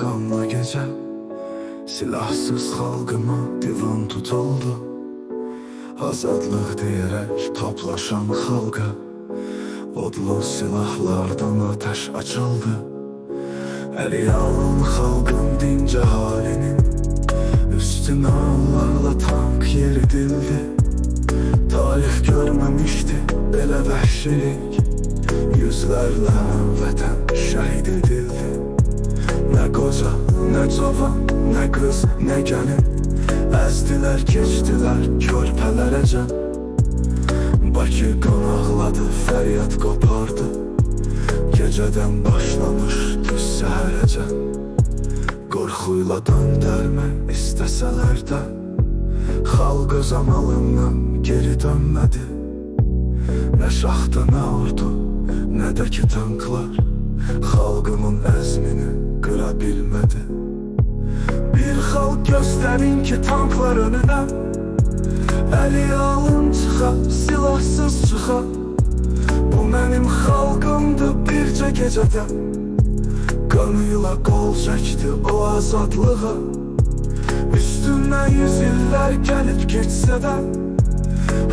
qanlı gecə silahsız xalqıma divan tutuldu. Azadlıq deyərək toplaşan xalqa odlu silahlardan ateş açıldı. Əliyalan xalqın dinc halinin üstüne Allah'la tank yeridildi. Tarih görmemişti belə vəhşilik, yüzlərlə vətən şəhid edildi. Nə qoca, nə cavan, nə qız, nə gəlin əzdilər, keçdilər körpələrəcən. Bakı qan ağladı, fəryad qopardı, gecədən başlamış düz səhərəcən. Qorxuyla döndərmək istəsələr də xalq öz amalından geri dönmədi. Nə şaxta, nə ordu, nə də ki tanklar xalqımın əzmini qıra bilmədi. Bir xalq göstərin ki tanklar önünə, əli alın çıxa, silahsız çıxa. Bu mənim xalqımdır bircə gecədə, qanıyla qol çəkdi o azadlığa. Üstündən 100 illər gəlib geçsə də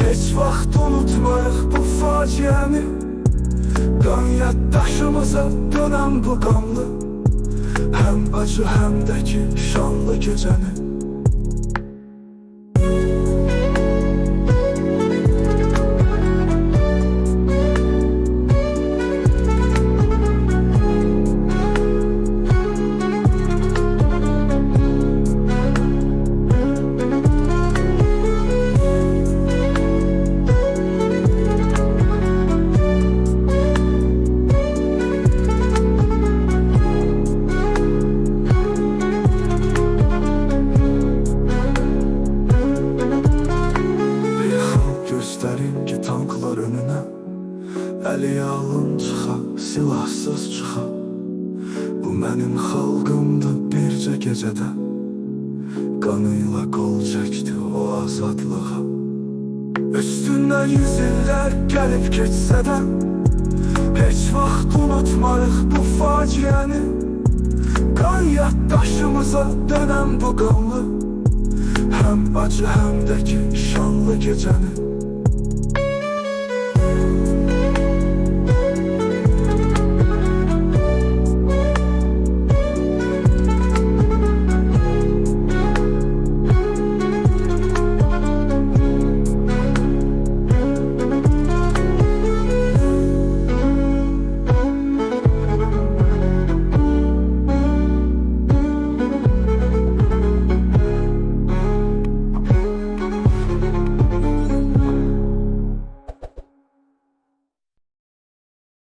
heç vaxt unutmarıq bu faciəni. Qan yaddaşımıza dönən bu qanlı, həm acı həm də ki şanlı gecəni. Göstərin ki tanklar önünə, əli alın çıxa, silahsız çıxa. Bu mənim xalqımdır bircə gecədə, qanıyla qol çəkdi o azadlığa. Üstündən 100 illər gəlib keçsə də heç vaxt unutmarıq bu faciəni. Qan yaddaşımıza dönən bu qanlı, həm acı həm də ki şanlı gecəni.